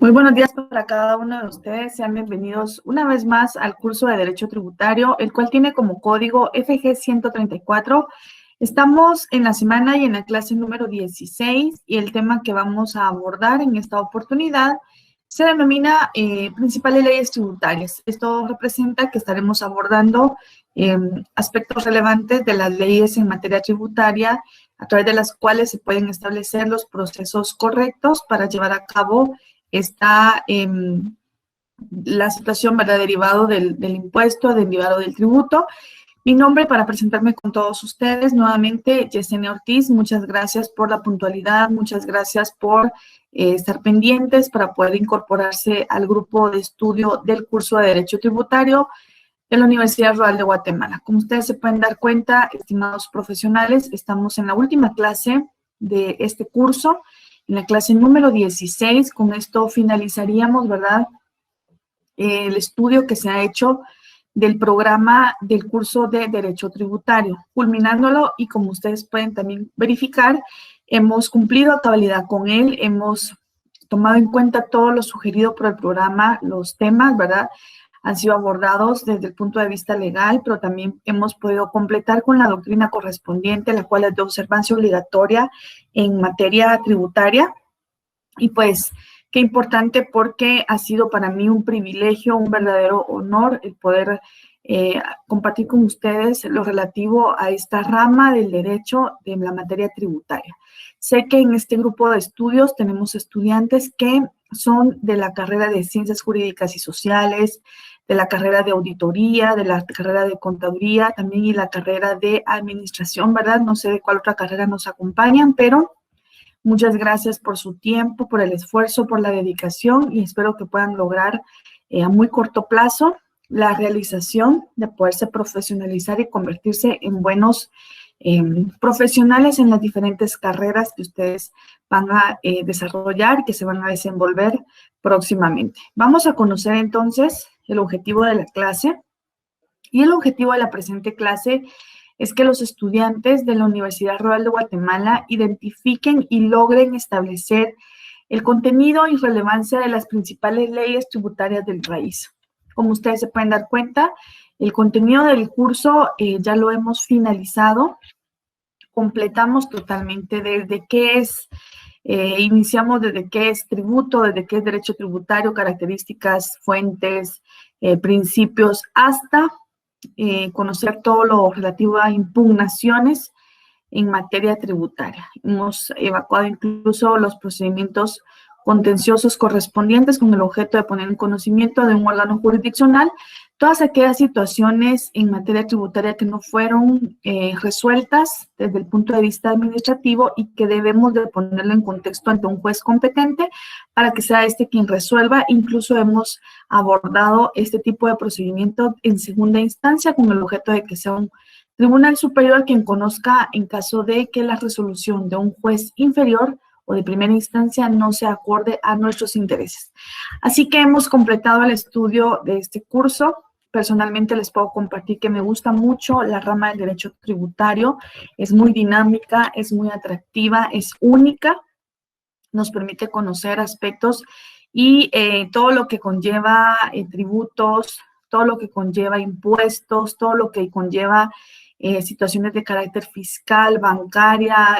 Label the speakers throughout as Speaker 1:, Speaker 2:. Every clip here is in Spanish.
Speaker 1: Muy buenos días para cada uno de ustedes. Sean bienvenidos una vez más al curso de Derecho Tributario, el cual tiene como código FG 134. Estamos en la semana y en la clase número 16 y el tema que vamos a abordar en esta oportunidad se denomina principales leyes tributarias. Esto representa que estaremos abordando aspectos relevantes de las leyes en materia tributaria a través de las cuales se pueden establecer los procesos correctos para llevar a cabo está la situación, ¿verdad?, derivado del impuesto, derivado del tributo. Mi nombre para presentarme con todos ustedes, nuevamente, Yesenia Ortiz. Muchas gracias por la puntualidad, muchas gracias por estar pendientes para poder incorporarse al grupo de estudio del curso de Derecho Tributario de la Universidad Rural de Guatemala. Como ustedes se pueden dar cuenta, estimados profesionales, estamos en la última clase de este curso, en la clase número 16. Con esto finalizaríamos, ¿verdad?, el estudio que se ha hecho del programa del curso de Derecho Tributario. Culminándolo, y como ustedes pueden también verificar, hemos cumplido a cabalidad con él, hemos tomado en cuenta todo lo sugerido por el programa, los temas, ¿verdad?, han sido abordados desde el punto de vista legal, pero también hemos podido completar con la doctrina correspondiente, la cual es de observancia obligatoria en materia tributaria. Y pues, qué importante, porque ha sido para mí un privilegio, un verdadero honor el poder compartir con ustedes lo relativo a esta rama del derecho de la materia tributaria. Sé que en este grupo de estudios tenemos estudiantes que son de la carrera de Ciencias Jurídicas y Sociales, de la carrera de Auditoría, de la carrera de Contaduría, también y la carrera de Administración, ¿verdad? No sé de cuál otra carrera nos acompañan, pero muchas gracias por su tiempo, por el esfuerzo, por la dedicación, y espero que puedan lograr a muy corto plazo la realización de poderse profesionalizar y convertirse en buenos profesionales en las diferentes carreras que ustedes van a desarrollar y que se van a desenvolver próximamente. Vamos a conocer entonces el objetivo de la clase. Y el objetivo de la presente clase es que los estudiantes de la Universidad Rural de Guatemala identifiquen y logren establecer el contenido y relevancia de las principales leyes tributarias del país. Como ustedes se pueden dar cuenta, el contenido del curso ya lo hemos finalizado. Completamos totalmente desde qué es, iniciamos desde qué es tributo, desde qué es derecho tributario, características, fuentes, principios, hasta conocer todo lo relativo a impugnaciones en materia tributaria. Hemos evacuado incluso los procedimientos contenciosos correspondientes con el objeto de poner en conocimiento de un órgano jurisdiccional todas aquellas situaciones en materia tributaria que no fueron resueltas desde el punto de vista administrativo y que debemos de ponerlo en contexto ante un juez competente para que sea este quien resuelva. Incluso hemos abordado este tipo de procedimiento en segunda instancia con el objeto de que sea un tribunal superior quien conozca en caso de que la resolución de un juez inferior o de primera instancia no se acorde a nuestros intereses. Así que hemos completado el estudio de este curso. Personalmente les puedo compartir que me gusta mucho la rama del derecho tributario. Es muy dinámica, es muy atractiva, es única. Nos permite conocer aspectos y todo lo que conlleva tributos, todo lo que conlleva impuestos, todo lo que conlleva situaciones de carácter fiscal, bancaria,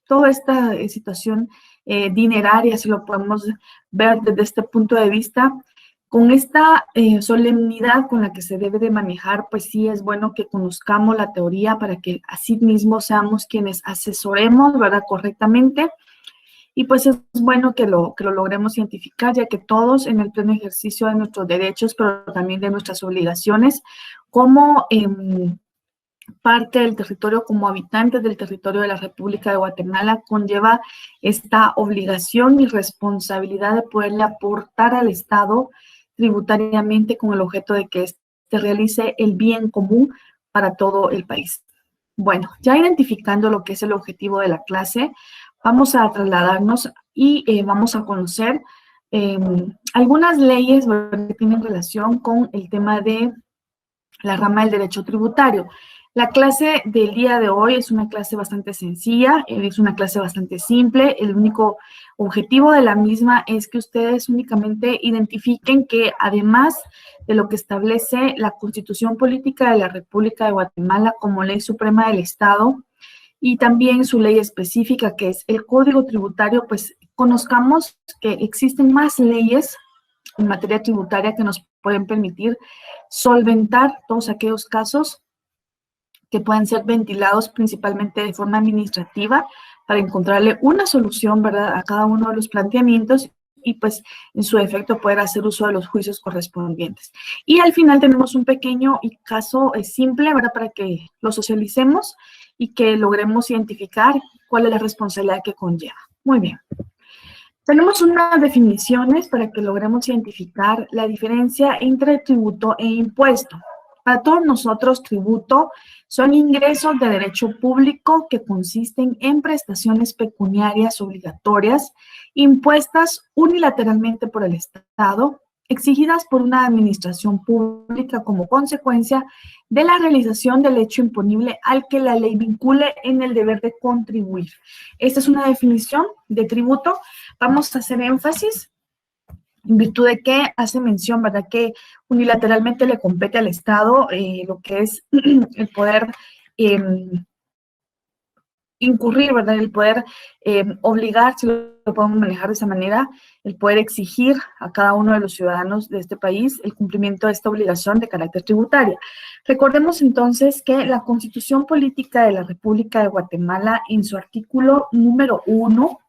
Speaker 1: toda esta situación dineraria, si lo podemos ver desde este punto de vista. Con esta solemnidad con la que se debe de manejar, pues sí es bueno que conozcamos la teoría para que así mismo seamos quienes asesoremos, ¿verdad?, correctamente. Y pues es bueno que lo logremos identificar, ya que todos en el pleno ejercicio de nuestros derechos, pero también de nuestras obligaciones, como parte del territorio, como habitantes del territorio de la República de Guatemala, conlleva esta obligación y responsabilidad de poderle aportar al Estado tributariamente con el objeto de que éste realice el bien común para todo el país. Bueno, ya identificando lo que es el objetivo de la clase, vamos a trasladarnos y vamos a conocer algunas leyes que tienen relación con el tema de la rama del derecho tributario. La clase del día de hoy es una clase bastante sencilla, es una clase bastante simple. El único objetivo de la misma es que ustedes únicamente identifiquen que además de lo que establece la Constitución Política de la República de Guatemala como ley suprema del Estado y también su ley específica que es el Código Tributario, pues conozcamos que existen más leyes en materia tributaria que nos pueden permitir solventar todos aquellos casos que pueden ser ventilados principalmente de forma administrativa para encontrarle una solución, ¿verdad?, a cada uno de los planteamientos y pues en su efecto poder hacer uso de los juicios correspondientes. Y al final tenemos un pequeño caso simple, ¿verdad?, para que lo socialicemos y que logremos identificar cuál es la responsabilidad que conlleva. Muy bien. Tenemos unas definiciones para que logremos identificar la diferencia entre tributo e impuesto. Para todos nosotros, tributo son ingresos de derecho público que consisten en prestaciones pecuniarias obligatorias impuestas unilateralmente por el Estado, exigidas por una administración pública como consecuencia de la realización del hecho imponible al que la ley vincule en el deber de contribuir. Esta es una definición de tributo. Vamos a hacer énfasis en virtud de que hace mención, ¿verdad?, que unilateralmente le compete al Estado lo que es el poder incurrir, ¿verdad?, el poder obligar, si lo podemos manejar de esa manera, el poder exigir a cada uno de los ciudadanos de este país el cumplimiento de esta obligación de carácter tributario. Recordemos entonces que la Constitución Política de la República de Guatemala, en su artículo número 1,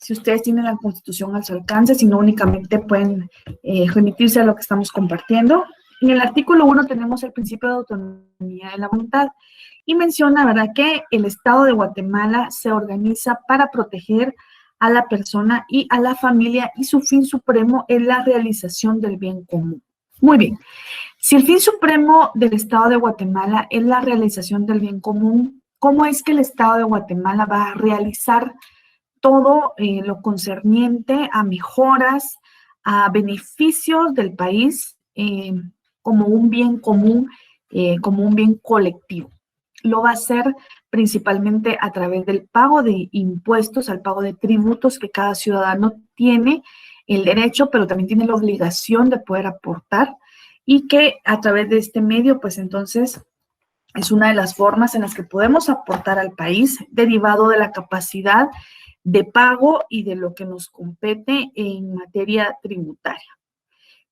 Speaker 1: si ustedes tienen la Constitución a su alcance, si no únicamente pueden remitirse a lo que estamos compartiendo. En el artículo 1 tenemos el principio de autonomía de la voluntad y menciona, ¿verdad?, que el Estado de Guatemala se organiza para proteger a la persona y a la familia y su fin supremo es la realización del bien común. Muy bien. Si el fin supremo del Estado de Guatemala es la realización del bien común, ¿cómo es que el Estado de Guatemala va a realizar todo lo concerniente a mejoras, a beneficios del país como un bien común, como un bien colectivo? Lo va a hacer principalmente a través del pago de impuestos, al pago de tributos que cada ciudadano tiene el derecho, pero también tiene la obligación de poder aportar y que a través de este medio, pues entonces es una de las formas en las que podemos aportar al país derivado de la capacidad de pago y de lo que nos compete en materia tributaria.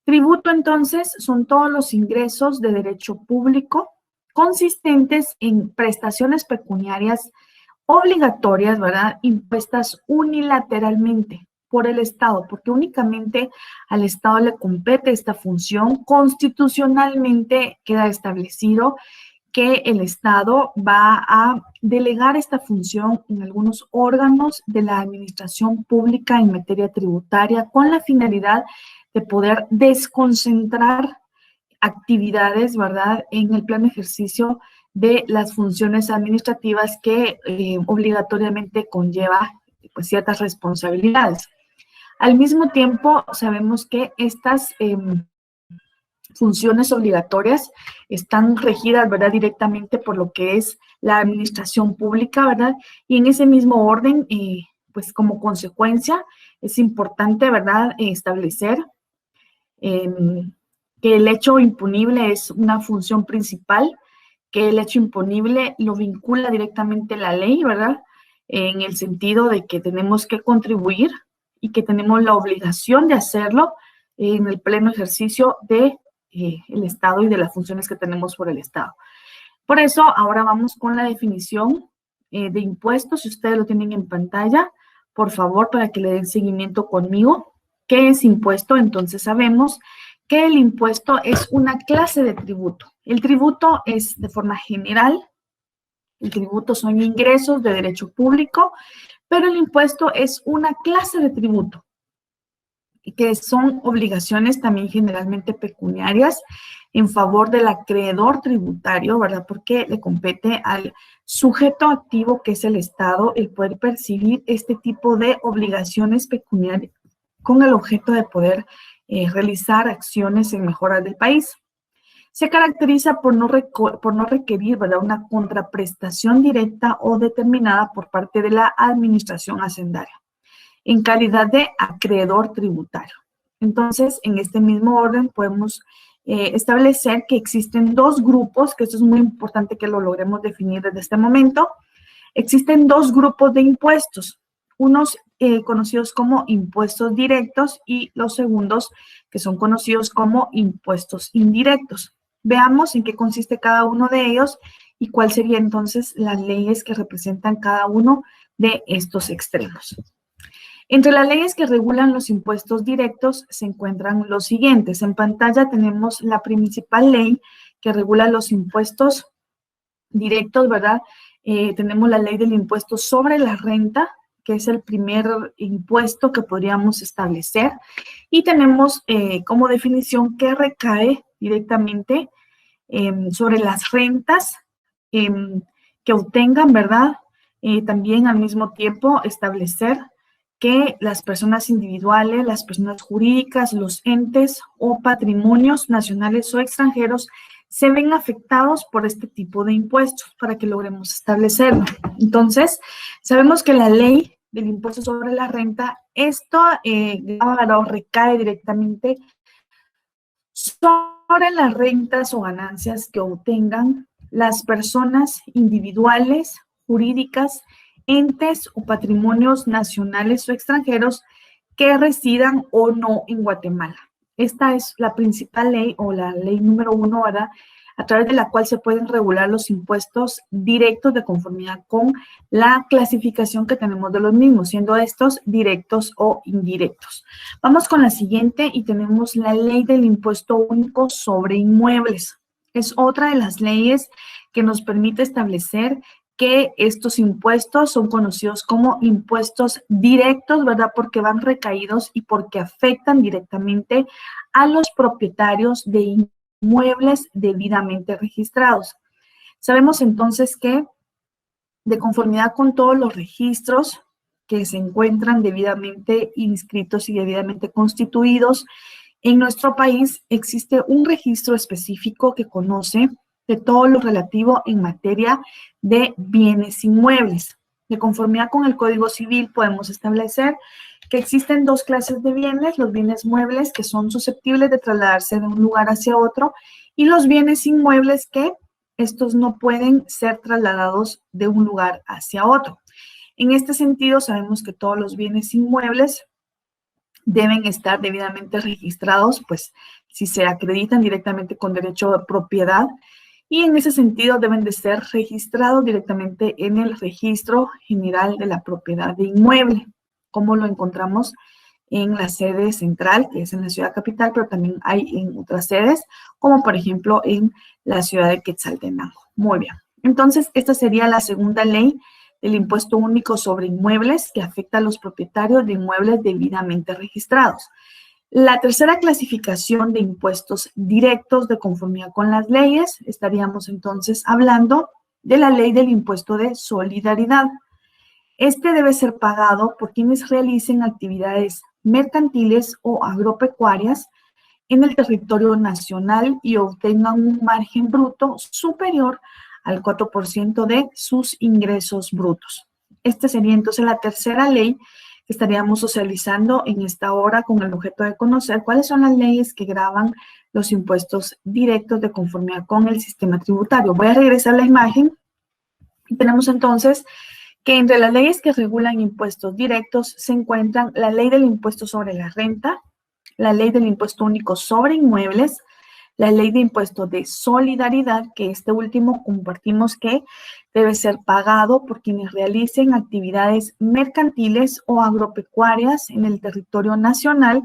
Speaker 1: Tributo, entonces, son todos los ingresos de derecho público consistentes en prestaciones pecuniarias obligatorias, ¿verdad?, impuestas unilateralmente por el Estado, porque únicamente al Estado le compete esta función. Constitucionalmente queda establecido que el Estado va a delegar esta función en algunos órganos de la administración pública en materia tributaria con la finalidad de poder desconcentrar actividades, ¿verdad?, en el pleno ejercicio de las funciones administrativas que obligatoriamente conlleva pues, ciertas responsabilidades. Al mismo tiempo, sabemos que estas funciones obligatorias están regidas, ¿verdad?, directamente por lo que es la administración pública, ¿verdad? Y en ese mismo orden, pues como consecuencia, es importante, ¿verdad?, establecer que el hecho imponible es una función principal, que el hecho imponible lo vincula directamente la ley, ¿verdad?, en el sentido de que tenemos que contribuir y que tenemos la obligación de hacerlo en el pleno ejercicio de el Estado y de las funciones que tenemos por el Estado. Por eso, ahora vamos con la definición de impuestos. Si ustedes lo tienen en pantalla, por favor, para que le den seguimiento conmigo. ¿Qué es impuesto? Entonces sabemos que el impuesto es una clase de tributo. El tributo es de forma general. El tributo son ingresos de derecho público, pero el impuesto es una clase de tributo, que son obligaciones también generalmente pecuniarias en favor del acreedor tributario, ¿verdad? Porque le compete al sujeto activo, que es el Estado, el poder percibir este tipo de obligaciones pecuniarias con el objeto de poder realizar acciones en mejora del país. se caracteriza por no requerir, ¿verdad?, una contraprestación directa o determinada por parte de la administración hacendaria, en calidad de acreedor tributario. Entonces, en este mismo orden podemos establecer que existen dos grupos, que esto es muy importante que lo logremos definir desde este momento. Existen dos grupos de impuestos, unos conocidos como impuestos directos y los segundos que son conocidos como impuestos indirectos. Veamos en qué consiste cada uno de ellos y cuál sería entonces las leyes que representan cada uno de estos extremos. Entre las leyes que regulan los impuestos directos se encuentran los siguientes. En pantalla tenemos la principal ley que regula los impuestos directos, ¿verdad? Tenemos la ley del impuesto sobre la renta, que es el primer impuesto que podríamos establecer. Y tenemos como definición que recae directamente sobre las rentas que obtengan, ¿verdad? También al mismo tiempo establecer que las personas individuales, las personas jurídicas, los entes o patrimonios nacionales o extranjeros se ven afectados por este tipo de impuestos para que logremos establecerlo. Entonces, sabemos que la ley del impuesto sobre la renta, esto recae directamente sobre las rentas o ganancias que obtengan las personas individuales, jurídicas, entes o patrimonios nacionales o extranjeros que residan o no en Guatemala. Esta es la principal ley o la ley número 1, ¿verdad?, a través de la cual se pueden regular los impuestos directos de conformidad con la clasificación que tenemos de los mismos, siendo estos directos o indirectos. Vamos con la siguiente y tenemos la ley del impuesto único sobre inmuebles. Es otra de las leyes que nos permite establecer que estos impuestos son conocidos como impuestos directos, ¿verdad?, porque van recaídos y porque afectan directamente a los propietarios de inmuebles debidamente registrados. Sabemos entonces que, de conformidad con todos los registros que se encuentran debidamente inscritos y debidamente constituidos en nuestro país, existe un registro específico que conoce de todo lo relativo en materia de bienes inmuebles. De conformidad con el Código Civil podemos establecer que existen dos clases de bienes, los bienes muebles que son susceptibles de trasladarse de un lugar hacia otro y los bienes inmuebles que estos no pueden ser trasladados de un lugar hacia otro. En este sentido, sabemos que todos los bienes inmuebles deben estar debidamente registrados, pues si se acreditan directamente con derecho de propiedad, y en ese sentido deben de ser registrados directamente en el Registro General de la Propiedad de Inmueble, como lo encontramos en la sede central, que es en la ciudad capital, pero también hay en otras sedes, como por ejemplo en la ciudad de Quetzaltenango. Muy bien. Entonces, esta sería la segunda ley del impuesto único sobre inmuebles que afecta a los propietarios de inmuebles debidamente registrados. La tercera clasificación de impuestos directos de conformidad con las leyes, estaríamos entonces hablando de la ley del impuesto de solidaridad. Este debe ser pagado por quienes realicen actividades mercantiles o agropecuarias en el territorio nacional y obtengan un margen bruto superior al 4% de sus ingresos brutos. Esta sería entonces la tercera ley que estaríamos socializando en esta hora con el objeto de conocer cuáles son las leyes que gravan los impuestos directos de conformidad con el sistema tributario. Voy a regresar a la imagen y tenemos entonces que entre las leyes que regulan impuestos directos se encuentran la ley del impuesto sobre la renta, la ley del impuesto único sobre inmuebles, la ley de impuesto de solidaridad, que este último compartimos que debe ser pagado por quienes realicen actividades mercantiles o agropecuarias en el territorio nacional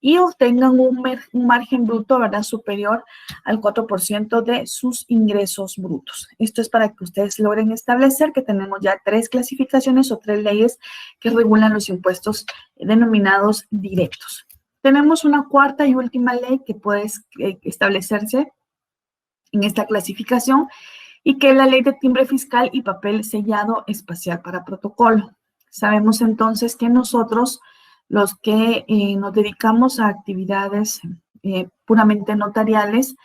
Speaker 1: y obtengan un margen bruto, ¿verdad?, superior al 4% de sus ingresos brutos. Esto es para que ustedes logren establecer que tenemos ya tres clasificaciones o tres leyes que regulan los impuestos denominados directos. Tenemos una cuarta y última ley que puede establecerse en esta clasificación y que es la ley de timbre fiscal y papel sellado espacial para protocolo. Sabemos entonces que nosotros, los que nos dedicamos a actividades puramente notariales,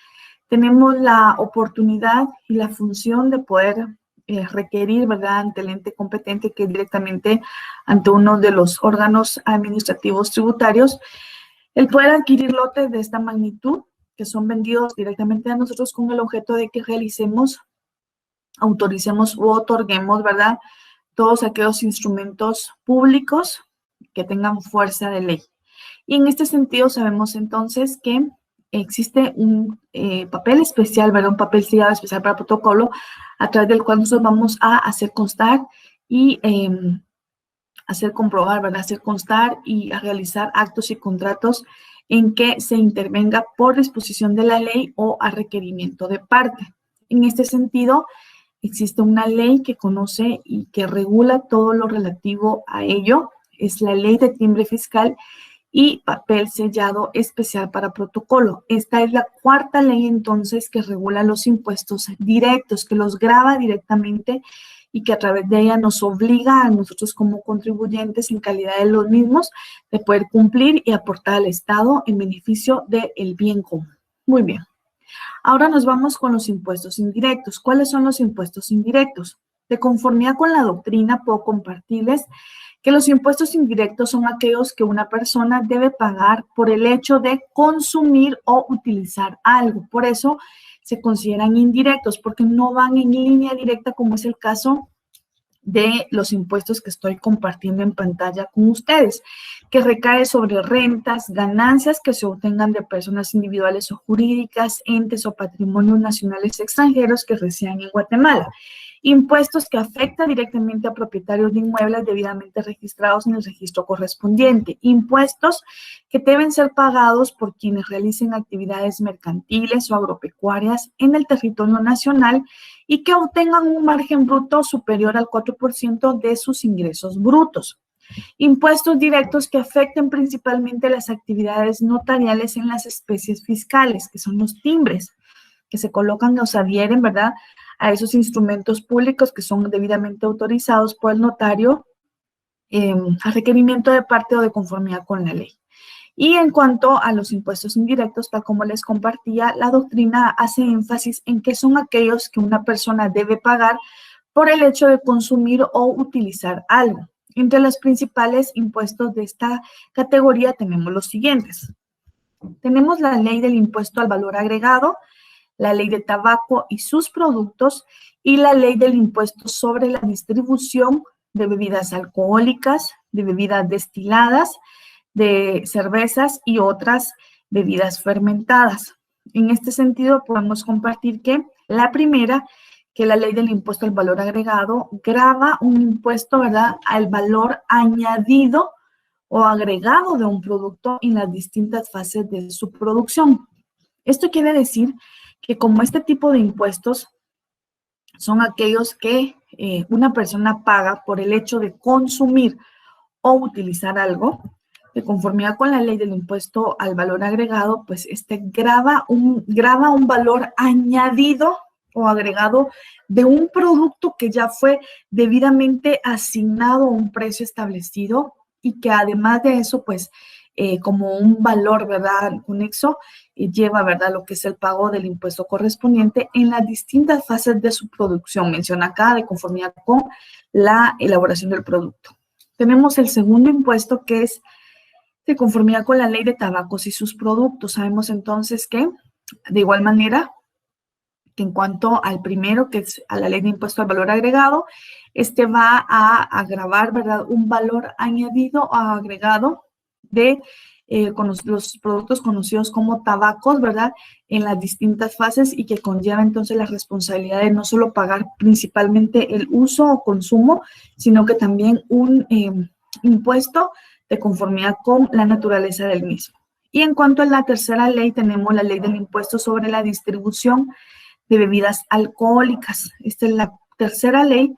Speaker 1: tenemos la oportunidad y la función de poder requerir, ¿verdad?, ante el ente competente, que es directamente ante uno de los órganos administrativos tributarios, el poder adquirir lotes de esta magnitud que son vendidos directamente a nosotros con el objeto de que realicemos, autoricemos u otorguemos, ¿verdad?, todos aquellos instrumentos públicos que tengan fuerza de ley. Y en este sentido sabemos entonces que existe un papel especial, ¿verdad?, un papel sellado especial para protocolo, a través del cual nosotros vamos a hacer constar y hacer comprobar, ¿verdad?, hacer constar y a realizar actos y contratos en que se intervenga por disposición de la ley o a requerimiento de parte. En este sentido, existe una ley que conoce y que regula todo lo relativo a ello. Es la Ley de Timbre Fiscal y Papel Sellado Especial para Protocolo. Esta es la cuarta ley, entonces, que regula los impuestos directos, que los grava directamente y que a través de ella nos obliga a nosotros como contribuyentes en calidad de los mismos de poder cumplir y aportar al Estado en beneficio del bien común. Muy bien. Ahora nos vamos con los impuestos indirectos. ¿Cuáles son los impuestos indirectos? De conformidad con la doctrina, puedo compartirles que los impuestos indirectos son aquellos que una persona debe pagar por el hecho de consumir o utilizar algo. Por eso se consideran indirectos, porque no van en línea directa, como es el caso de los impuestos que estoy compartiendo en pantalla con ustedes, que recae sobre rentas, ganancias que se obtengan de personas individuales o jurídicas, entes o patrimonios nacionales extranjeros que residan en Guatemala. Impuestos que afectan directamente a propietarios de inmuebles debidamente registrados en el registro correspondiente. Impuestos que deben ser pagados por quienes realicen actividades mercantiles o agropecuarias en el territorio nacional y que obtengan un margen bruto superior al 4% de sus ingresos brutos. Impuestos directos que afecten principalmente las actividades notariales en las especies fiscales, que son los timbres, que se colocan o se adhieren, ¿verdad?, a esos instrumentos públicos que son debidamente autorizados por el notario a requerimiento de parte o de conformidad con la ley. Y en cuanto a los impuestos indirectos, tal como les compartía, la doctrina hace énfasis en que son aquellos que una persona debe pagar por el hecho de consumir o utilizar algo. Entre los principales impuestos de esta categoría tenemos los siguientes. Tenemos la ley del impuesto al valor agregado, la ley de tabaco y sus productos y la ley del impuesto sobre la distribución de bebidas alcohólicas, de bebidas destiladas, de cervezas y otras bebidas fermentadas. En este sentido, podemos compartir que la primera, que la ley del impuesto al valor agregado, grava un impuesto, ¿verdad?, al valor añadido o agregado de un producto en las distintas fases de su producción. Esto quiere decir que como este tipo de impuestos son aquellos que una persona paga por el hecho de consumir o utilizar algo, de conformidad con la ley del impuesto al valor agregado, pues grava un valor añadido o agregado de un producto que ya fue debidamente asignado a un precio establecido y que además de eso, pues, como un valor, ¿verdad?, conexo, lleva, ¿verdad?, lo que es el pago del impuesto correspondiente en las distintas fases de su producción. Menciona acá de conformidad con la elaboración del producto. Tenemos el segundo impuesto, que es de conformidad con la ley de tabacos y sus productos. Sabemos entonces que, de igual manera, que en cuanto al primero, que es a la ley de impuesto al valor agregado, va a agravar, ¿verdad?, un valor añadido o agregado de con los productos conocidos como tabacos, ¿verdad?, en las distintas fases y que conlleva entonces la responsabilidad de no solo pagar principalmente el uso o consumo, sino que también un impuesto de conformidad con la naturaleza del mismo. Y en cuanto a la tercera ley, tenemos la ley del impuesto sobre la distribución de bebidas alcohólicas. Esta es la tercera ley.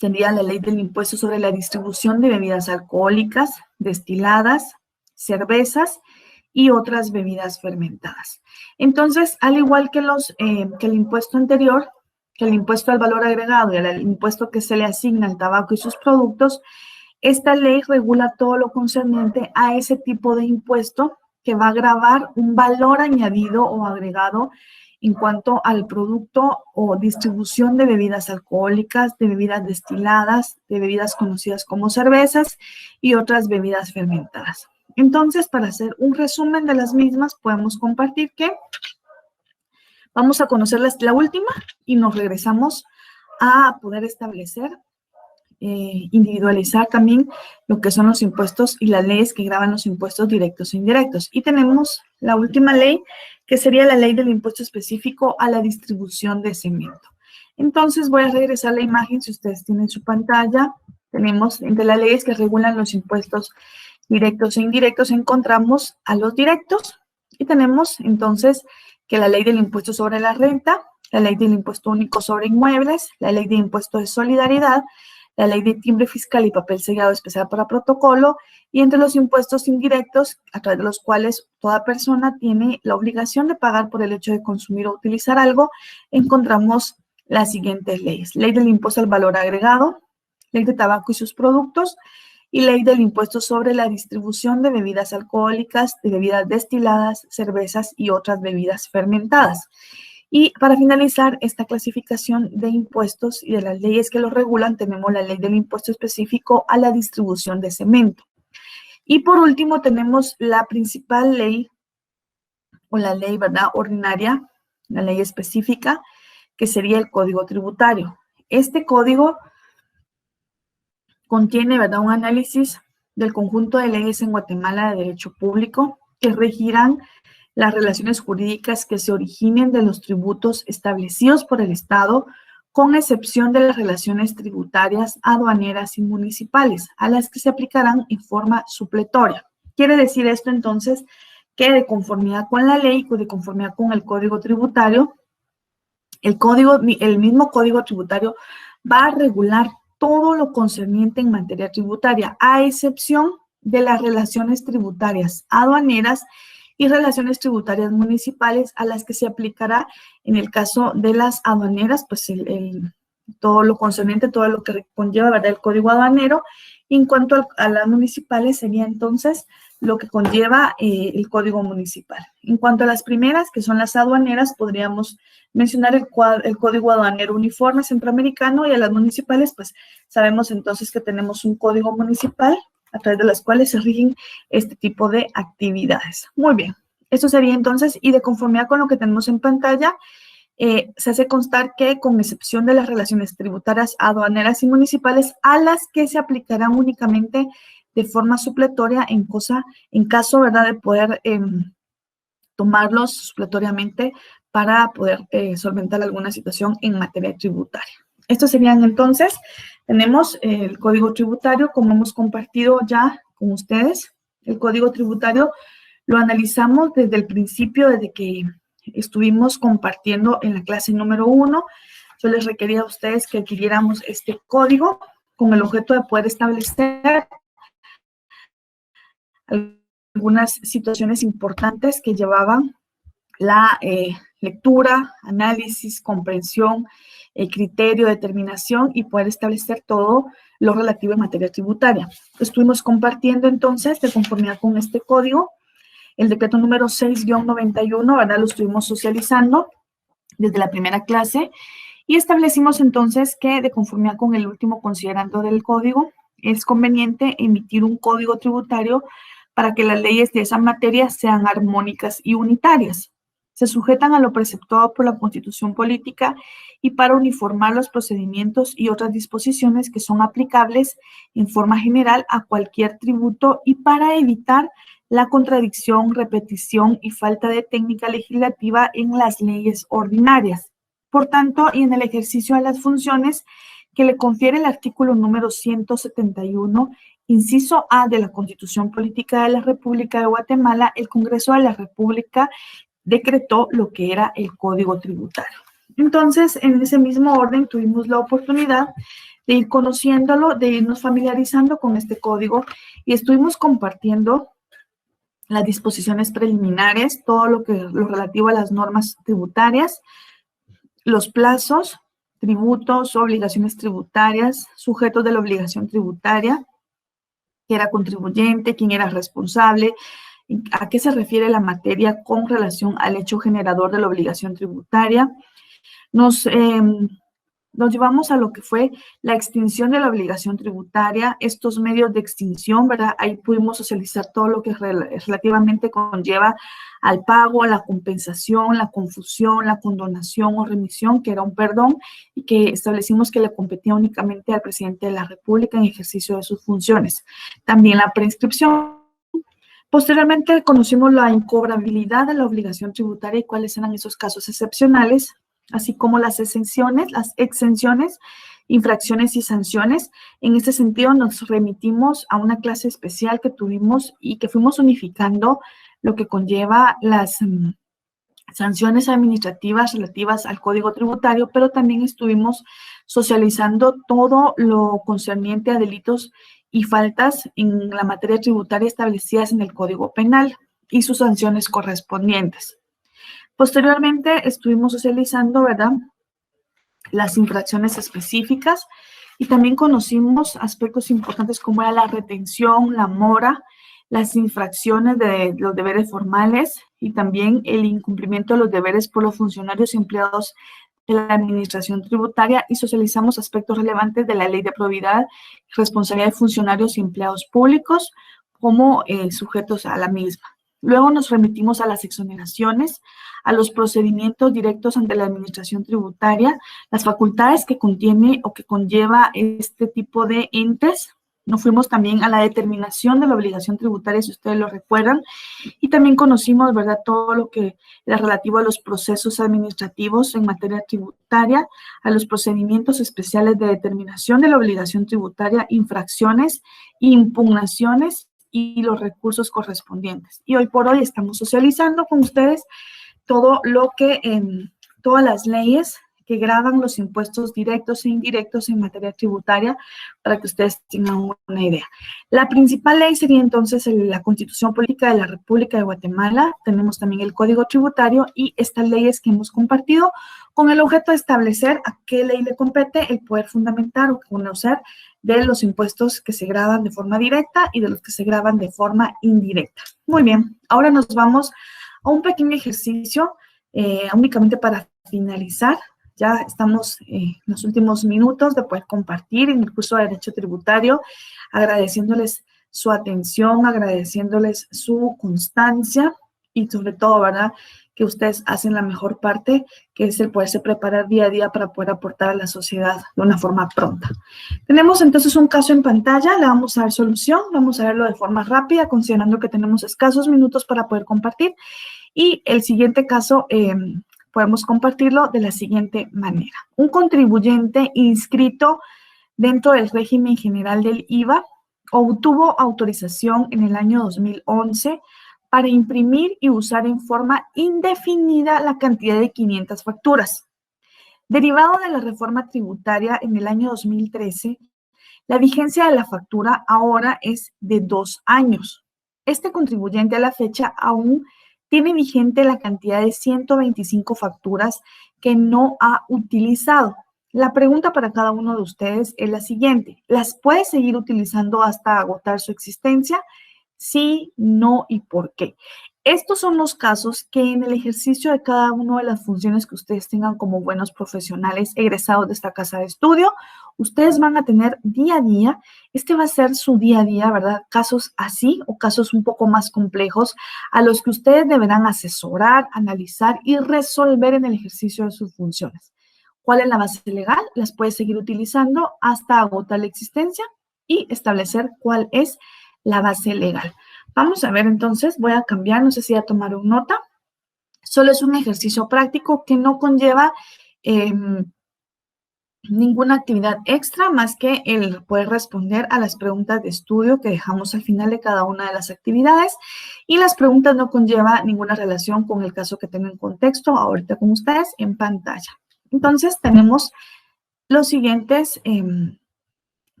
Speaker 1: Tendría la ley del impuesto sobre la distribución de bebidas alcohólicas, destiladas, cervezas y otras bebidas fermentadas. Entonces, al igual que el impuesto anterior, que el impuesto al valor agregado y el impuesto que se le asigna al tabaco y sus productos, esta ley regula todo lo concerniente a ese tipo de impuesto que va a gravar un valor añadido o agregado en cuanto al producto o distribución de bebidas alcohólicas, de bebidas destiladas, de bebidas conocidas como cervezas y otras bebidas fermentadas. Entonces, para hacer un resumen de las mismas, podemos compartir que vamos a conocer la última y nos regresamos a poder establecer, individualizar también lo que son los impuestos y las leyes que gravan los impuestos directos e indirectos. Y tenemos la última ley, que sería la ley del impuesto específico a la distribución de cemento. Entonces voy a regresar la imagen, si ustedes tienen su pantalla. Tenemos entre las leyes que regulan los impuestos directos e indirectos, encontramos a los directos y tenemos entonces que la ley del impuesto sobre la renta, la ley del impuesto único sobre inmuebles, la ley de impuesto de solidaridad, la ley de timbre fiscal y papel sellado especial para protocolo, y entre los impuestos indirectos, a través de los cuales toda persona tiene la obligación de pagar por el hecho de consumir o utilizar algo, encontramos las siguientes leyes. Ley del impuesto al valor agregado, ley de tabaco y sus productos, y ley del impuesto sobre la distribución de bebidas alcohólicas, de bebidas destiladas, cervezas y otras bebidas fermentadas. Y para finalizar esta clasificación de impuestos y de las leyes que los regulan, tenemos la ley del impuesto específico a la distribución de cemento. Y por último tenemos la principal ley, o la ley, ¿verdad?, ordinaria, la ley específica, que sería el Código Tributario. Este código contiene, ¿verdad?, un análisis del conjunto de leyes en Guatemala de derecho público que regirán las relaciones jurídicas que se originen de los tributos establecidos por el Estado, con excepción de las relaciones tributarias, aduaneras y municipales, a las que se aplicarán en forma supletoria. Quiere decir esto entonces que de conformidad con la ley, de conformidad con el Código Tributario, el mismo Código Tributario va a regular todo lo concerniente en materia tributaria, a excepción de las relaciones tributarias aduaneras y relaciones tributarias municipales, a las que se aplicará en el caso de las aduaneras, pues todo lo concerniente, todo lo que conlleva, ¿verdad?, el código aduanero. Y en cuanto a las municipales, sería entonces lo que conlleva el código municipal. En cuanto a las primeras, que son las aduaneras, podríamos mencionar el código aduanero uniforme centroamericano, y a las municipales, pues sabemos entonces que tenemos un código municipal a través de las cuales se rigen este tipo de actividades. Muy bien, esto sería entonces, y de conformidad con lo que tenemos en pantalla, se hace constar que, con excepción de las relaciones tributarias aduaneras y municipales, a las que se aplicarán únicamente de forma supletoria en caso, ¿verdad?, de poder tomarlos supletoriamente para poder solventar alguna situación en materia tributaria. Estos serían entonces, tenemos el Código Tributario, como hemos compartido ya con ustedes. El Código Tributario lo analizamos desde el principio, desde que estuvimos compartiendo en la clase número 1. Yo les requería a ustedes que adquiriéramos este código con el objeto de poder establecer algunas situaciones importantes que llevaban la lectura, análisis, comprensión, criterio, determinación, y poder establecer todo lo relativo en materia tributaria. Estuvimos compartiendo entonces, de conformidad con este código, el decreto número 6-91, ¿verdad? Lo estuvimos socializando desde la primera clase y establecimos entonces que, de conformidad con el último considerando del código, es conveniente emitir un código tributario para que las leyes de esa materia sean armónicas y unitarias. Se sujetan a lo preceptuado por la Constitución Política y para uniformar los procedimientos y otras disposiciones que son aplicables en forma general a cualquier tributo, y para evitar la contradicción, repetición y falta de técnica legislativa en las leyes ordinarias. Por tanto, y en el ejercicio de las funciones que le confiere el artículo número 171, inciso A de la Constitución Política de la República de Guatemala, el Congreso de la República decretó lo que era el Código Tributario. Entonces, en ese mismo orden, tuvimos la oportunidad de ir conociéndolo, de irnos familiarizando con este código, y estuvimos compartiendo las disposiciones preliminares, todo lo relativo a las normas tributarias, los plazos, tributos, obligaciones tributarias, sujetos de la obligación tributaria, quién era contribuyente, quién era responsable, a qué se refiere la materia con relación al hecho generador de la obligación tributaria. Nos llevamos a lo que fue la extinción de la obligación tributaria, estos medios de extinción, ¿verdad? Ahí pudimos socializar todo lo que relativamente conlleva al pago, a la compensación, la confusión, la condonación o remisión, que era un perdón, y que establecimos que le competía únicamente al presidente de la República en ejercicio de sus funciones. También la prescripción. Posteriormente conocimos la incobrabilidad de la obligación tributaria y cuáles eran esos casos excepcionales, así como las exenciones, infracciones y sanciones. En este sentido, nos remitimos a una clase especial que tuvimos y que fuimos unificando lo que conlleva las sanciones administrativas relativas al Código Tributario, pero también estuvimos socializando todo lo concerniente a delitos y faltas en la materia tributaria establecidas en el Código Penal y sus sanciones correspondientes. Posteriormente estuvimos socializando, ¿verdad?, las infracciones específicas y también conocimos aspectos importantes como era la retención, la mora, las infracciones de los deberes formales y también el incumplimiento de los deberes por los funcionarios y empleados de la administración tributaria, y socializamos aspectos relevantes de la ley de probidad, responsabilidad de funcionarios y empleados públicos como sujetos a la misma. Luego nos remitimos a las exoneraciones, a los procedimientos directos ante la administración tributaria, las facultades que contiene o que conlleva este tipo de entes. Nos fuimos también a la determinación de la obligación tributaria, si ustedes lo recuerdan, y también conocimos, ¿verdad?, todo lo que era relativo a los procesos administrativos en materia tributaria, a los procedimientos especiales de determinación de la obligación tributaria, infracciones, impugnaciones y los recursos correspondientes. Y hoy por hoy estamos socializando con ustedes todo lo que, todas las leyes que gravan los impuestos directos e indirectos en materia tributaria, para que ustedes tengan una idea. La principal ley sería entonces la Constitución Política de la República de Guatemala. Tenemos también el Código Tributario y estas leyes que hemos compartido con el objeto de establecer a qué ley le compete el poder fundamentar o conocer de los impuestos que se graban de forma directa y de los que se graban de forma indirecta. Muy bien, ahora nos vamos a un pequeño ejercicio únicamente para finalizar. Ya estamos en los últimos minutos de poder compartir en el curso de Derecho Tributario, agradeciéndoles su atención, agradeciéndoles su constancia y sobre todo, ¿verdad?, que ustedes hacen la mejor parte, que es el poderse preparar día a día para poder aportar a la sociedad de una forma pronta. Tenemos entonces un caso en pantalla, le vamos a dar solución, vamos a verlo de forma rápida, considerando que tenemos escasos minutos para poder compartir. Y el siguiente caso podemos compartirlo de la siguiente manera. Un contribuyente inscrito dentro del régimen general del IVA obtuvo autorización en el año 2011 para imprimir y usar en forma indefinida la cantidad de 500 facturas. Derivado de la reforma tributaria en el año 2013, la vigencia de la factura ahora es de 2 años. Este contribuyente a la fecha aún tiene vigente la cantidad de 125 facturas que no ha utilizado. La pregunta para cada uno de ustedes es la siguiente: ¿las puede seguir utilizando hasta agotar su existencia? Sí, no y por qué. Estos son los casos que en el ejercicio de cada una de las funciones que ustedes tengan como buenos profesionales egresados de esta casa de estudio, ustedes van a tener día a día. Este va a ser su día a día, ¿verdad? Casos así o casos un poco más complejos a los que ustedes deberán asesorar, analizar y resolver en el ejercicio de sus funciones. ¿Cuál es la base legal? Las puede seguir utilizando hasta agotar la existencia y establecer cuál es la base legal. Vamos a ver entonces, voy a cambiar, no sé si ya tomaron nota. Solo es un ejercicio práctico que no conlleva ninguna actividad extra más que el poder responder a las preguntas de estudio que dejamos al final de cada una de las actividades, y las preguntas no conllevan ninguna relación con el caso que tengo en contexto ahorita con ustedes en pantalla. Entonces tenemos los siguientes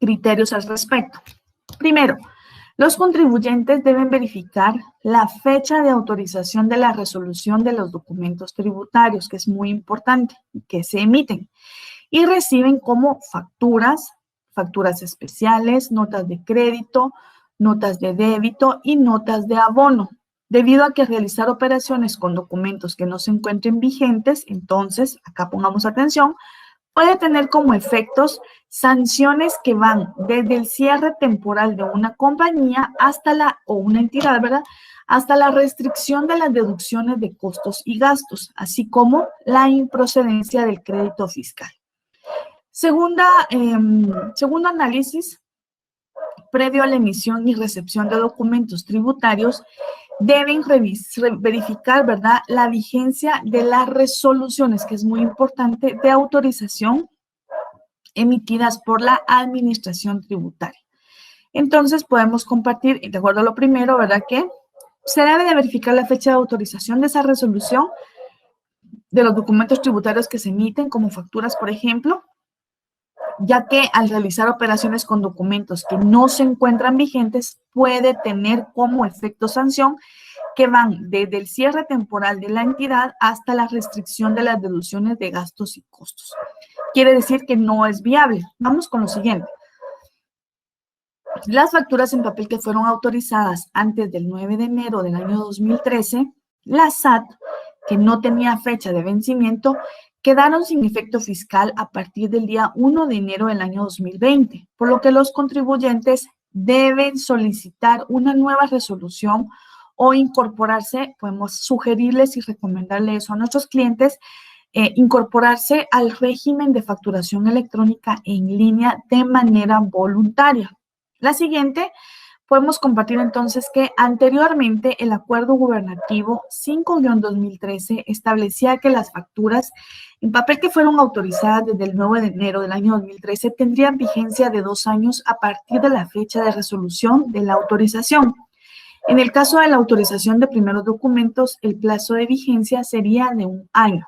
Speaker 1: criterios al respecto. Primero, los contribuyentes deben verificar la fecha de autorización de la resolución de los documentos tributarios, que es muy importante, que se emiten y reciben como facturas, facturas especiales, notas de crédito, notas de débito y notas de abono. Debido a que realizar operaciones con documentos que no se encuentren vigentes, entonces, acá pongamos atención, puede tener como efectos sanciones que van desde el cierre temporal de una compañía o una entidad, ¿verdad? Hasta la restricción de las deducciones de costos y gastos, así como la improcedencia del crédito fiscal. Segundo análisis, previo a la emisión y recepción de documentos tributarios, deben verificar, ¿verdad?, la vigencia de las resoluciones, que es muy importante, de autorización emitidas por la administración tributaria. Entonces, podemos compartir, de acuerdo a lo primero, ¿verdad?, que se debe de verificar la fecha de autorización de esa resolución de los documentos tributarios que se emiten, como facturas, por ejemplo, ya que al realizar operaciones con documentos que no se encuentran vigentes, puede tener como efecto sanción que van desde el cierre temporal de la entidad hasta la restricción de las deducciones de gastos y costos. Quiere decir que no es viable. Vamos con lo siguiente. Las facturas en papel que fueron autorizadas antes del 9 de enero del año 2013, la SAT, que no tenía fecha de vencimiento, quedaron sin efecto fiscal a partir del día 1 de enero del año 2020, por lo que los contribuyentes deben solicitar una nueva resolución o incorporarse, podemos sugerirles y recomendarles eso a nuestros clientes, incorporarse al régimen de facturación electrónica en línea de manera voluntaria. La siguiente, podemos compartir entonces que anteriormente el Acuerdo Gubernativo 5-2013 establecía que las facturas en papel que fueron autorizadas desde el 9 de enero del año 2013 tendrían vigencia de 2 años a partir de la fecha de resolución de la autorización. En el caso de la autorización de primeros documentos, el plazo de vigencia sería de 1 año.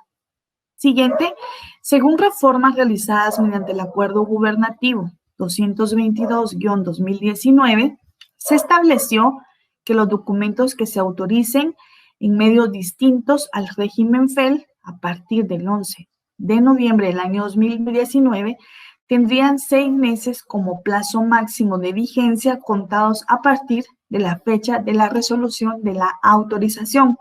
Speaker 1: Siguiente, según reformas realizadas mediante el Acuerdo Gubernativo 222-2019, se estableció que los documentos que se autoricen en medios distintos al régimen FEL a partir del 11 de noviembre del año 2019 tendrían 6 meses como plazo máximo de vigencia contados a partir de la fecha de la resolución de la autorización.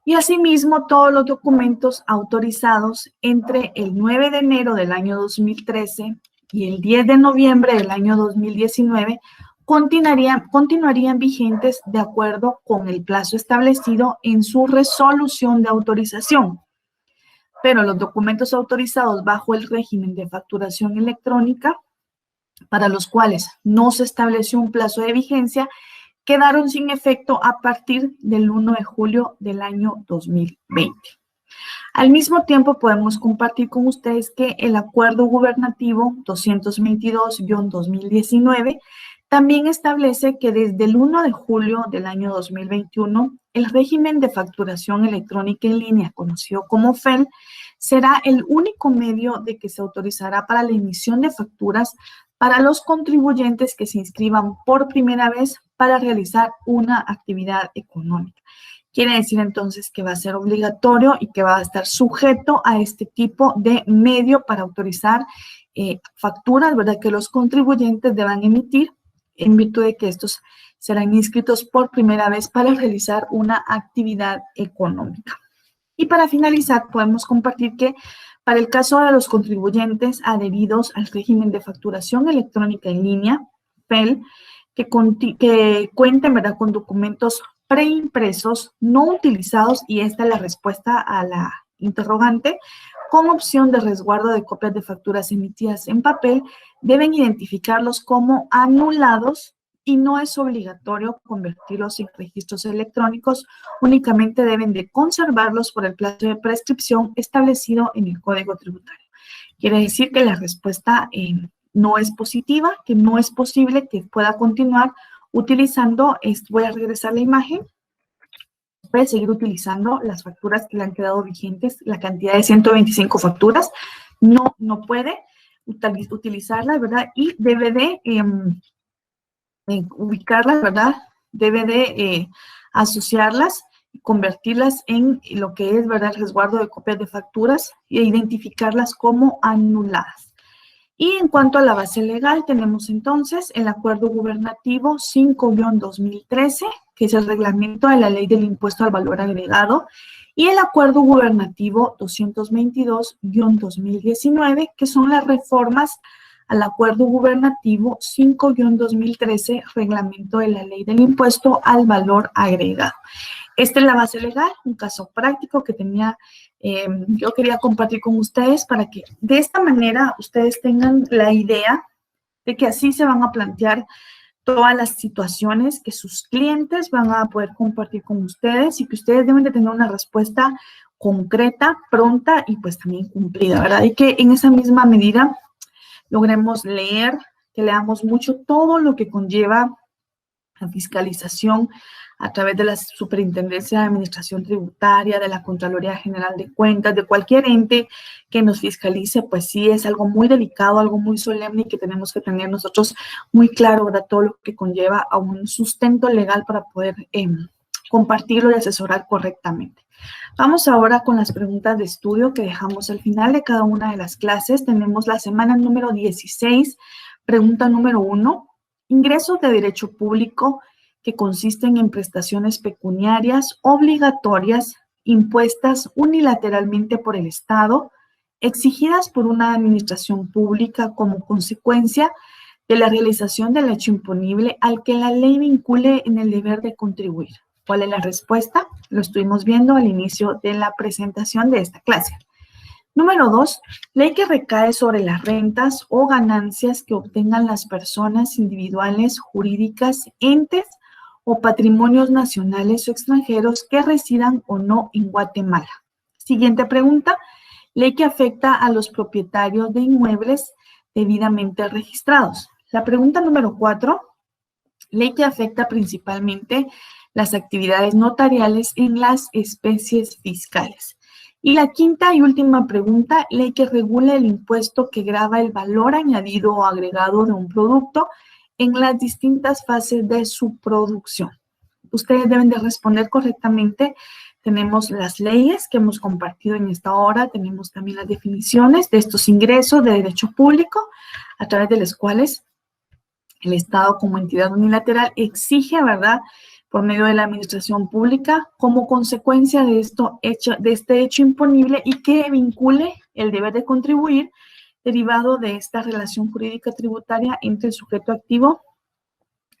Speaker 1: Y asimismo, todos los documentos autorizados entre el 9 de enero del año 2013 y el 10 de noviembre del año 2019 continuarían vigentes de acuerdo con el plazo establecido en su resolución de autorización. Pero los documentos autorizados bajo el régimen de facturación electrónica, para los cuales no se estableció un plazo de vigencia, quedaron sin efecto a partir del 1 de julio del año 2020. Al mismo tiempo, podemos compartir con ustedes que el Acuerdo Gubernativo 222-2019 también establece que desde el 1 de julio del año 2021, el régimen de facturación electrónica en línea, conocido como FEL, será el único medio de que se autorizará para la emisión de facturas para los contribuyentes que se inscriban por primera vez para realizar una actividad económica. Quiere decir entonces que va a ser obligatorio y que va a estar sujeto a este tipo de medio para autorizar facturas, ¿verdad?, que los contribuyentes deban emitir en virtud de que estos serán inscritos por primera vez para realizar una actividad económica. Y para finalizar, podemos compartir que para el caso de los contribuyentes adheridos al régimen de facturación electrónica en línea, FEL, que cuenten, ¿verdad?, con documentos preimpresos no utilizados, y esta es la respuesta a la interrogante, con opción de resguardo de copias de facturas emitidas en papel, deben identificarlos como anulados y no es obligatorio convertirlos en registros electrónicos, únicamente deben de conservarlos por el plazo de prescripción establecido en el Código Tributario. Quiere decir que la respuesta no es positiva, que no es posible que pueda continuar utilizando, voy a regresar la imagen, puede seguir utilizando las facturas que le han quedado vigentes, la cantidad de 125 facturas, no puede utilizarlas, ¿verdad? Y debe de ubicarlas, ¿verdad? Debe de asociarlas y convertirlas en lo que es, ¿verdad?, el resguardo de copias de facturas e identificarlas como anuladas. Y en cuanto a la base legal, tenemos entonces el Acuerdo Gubernativo 5-2013, que es el reglamento de la Ley del Impuesto al Valor Agregado, y el Acuerdo Gubernativo 222-2019, que son las reformas al Acuerdo Gubernativo 5-2013, reglamento de la Ley del Impuesto al Valor Agregado. Esta es la base legal, un caso práctico que yo quería compartir con ustedes para que de esta manera ustedes tengan la idea de que así se van a plantear todas las situaciones que sus clientes van a poder compartir con ustedes y que ustedes deben de tener una respuesta concreta, pronta y pues también cumplida, ¿verdad? Y que en esa misma medida logremos leer, que leamos mucho todo lo que conlleva la fiscalización a través de la Superintendencia de Administración Tributaria, de la Contraloría General de Cuentas, de cualquier ente que nos fiscalice, pues sí es algo muy delicado, algo muy solemne y que tenemos que tener nosotros muy claro, ¿verdad? Todo lo que conlleva a un sustento legal para poder compartirlo y asesorar correctamente. Vamos ahora con las preguntas de estudio que dejamos al final de cada una de las clases. Tenemos la semana número 16, pregunta número 1, ingresos de derecho público que consisten en prestaciones pecuniarias obligatorias impuestas unilateralmente por el Estado, exigidas por una administración pública como consecuencia de la realización del hecho imponible al que la ley vincule en el deber de contribuir. ¿Cuál es la respuesta? Lo estuvimos viendo al inicio de la presentación de esta clase. Número 2, ley que recae sobre las rentas o ganancias que obtengan las personas individuales, jurídicas, entes o patrimonios nacionales o extranjeros que residan o no en Guatemala. Siguiente pregunta, ley que afecta a los propietarios de inmuebles debidamente registrados. La pregunta número 4, ley que afecta principalmente las actividades notariales en las especies fiscales. Y la quinta y última pregunta, ley que regule el impuesto que grava el valor añadido o agregado de un producto en las distintas fases de su producción. Ustedes deben de responder correctamente. Tenemos las leyes que hemos compartido en esta hora, tenemos también las definiciones de estos ingresos de derecho público, a través de los cuales el Estado como entidad unilateral exige, ¿verdad?, por medio de la administración pública, como consecuencia de este hecho imponible y que vincule el deber de contribuir derivado de esta relación jurídica tributaria entre el sujeto activo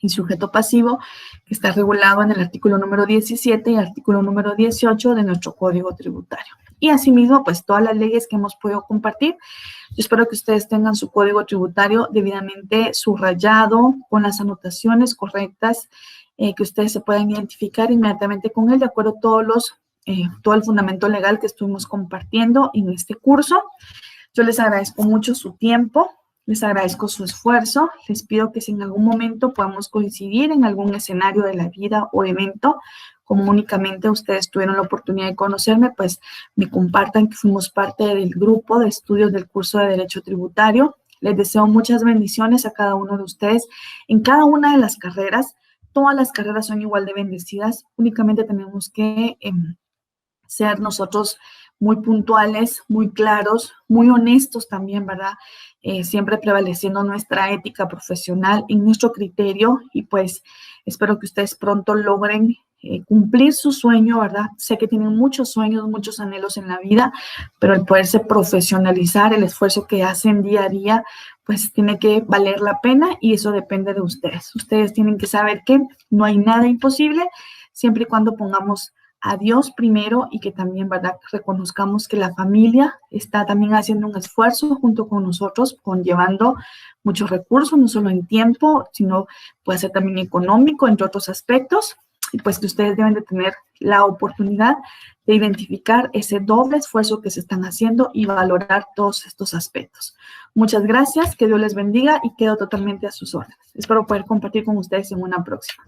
Speaker 1: y sujeto pasivo, que está regulado en el artículo número 17 y artículo número 18 de nuestro Código Tributario. Y asimismo, pues todas las leyes que hemos podido compartir. Yo espero que ustedes tengan su Código Tributario debidamente subrayado, con las anotaciones correctas, que ustedes se puedan identificar inmediatamente con él, de acuerdo a todo el fundamento legal que estuvimos compartiendo en este curso. Yo les agradezco mucho su tiempo, les agradezco su esfuerzo, les pido que si en algún momento podamos coincidir en algún escenario de la vida o evento, como únicamente ustedes tuvieron la oportunidad de conocerme, pues me compartan que fuimos parte del grupo de estudios del curso de Derecho Tributario. Les deseo muchas bendiciones a cada uno de ustedes en cada una de las carreras. Todas las carreras son igual de bendecidas, únicamente tenemos que ser nosotros muy puntuales, muy claros, muy honestos también, ¿verdad? Siempre prevaleciendo nuestra ética profesional en nuestro criterio y pues espero que ustedes pronto logren cumplir su sueño, ¿verdad? Sé que tienen muchos sueños, muchos anhelos en la vida, pero el poderse profesionalizar, el esfuerzo que hacen día a día, pues tiene que valer la pena y eso depende de ustedes. Ustedes tienen que saber que no hay nada imposible siempre y cuando pongamos a Dios primero y que también, ¿verdad?, reconozcamos que la familia está también haciendo un esfuerzo junto con nosotros, conllevando muchos recursos, no solo en tiempo, sino puede ser también económico, entre otros aspectos, y pues que ustedes deben de tener la oportunidad de identificar ese doble esfuerzo que se están haciendo y valorar todos estos aspectos. Muchas gracias, que Dios les bendiga y quedo totalmente a sus órdenes. Espero poder compartir con ustedes en una próxima.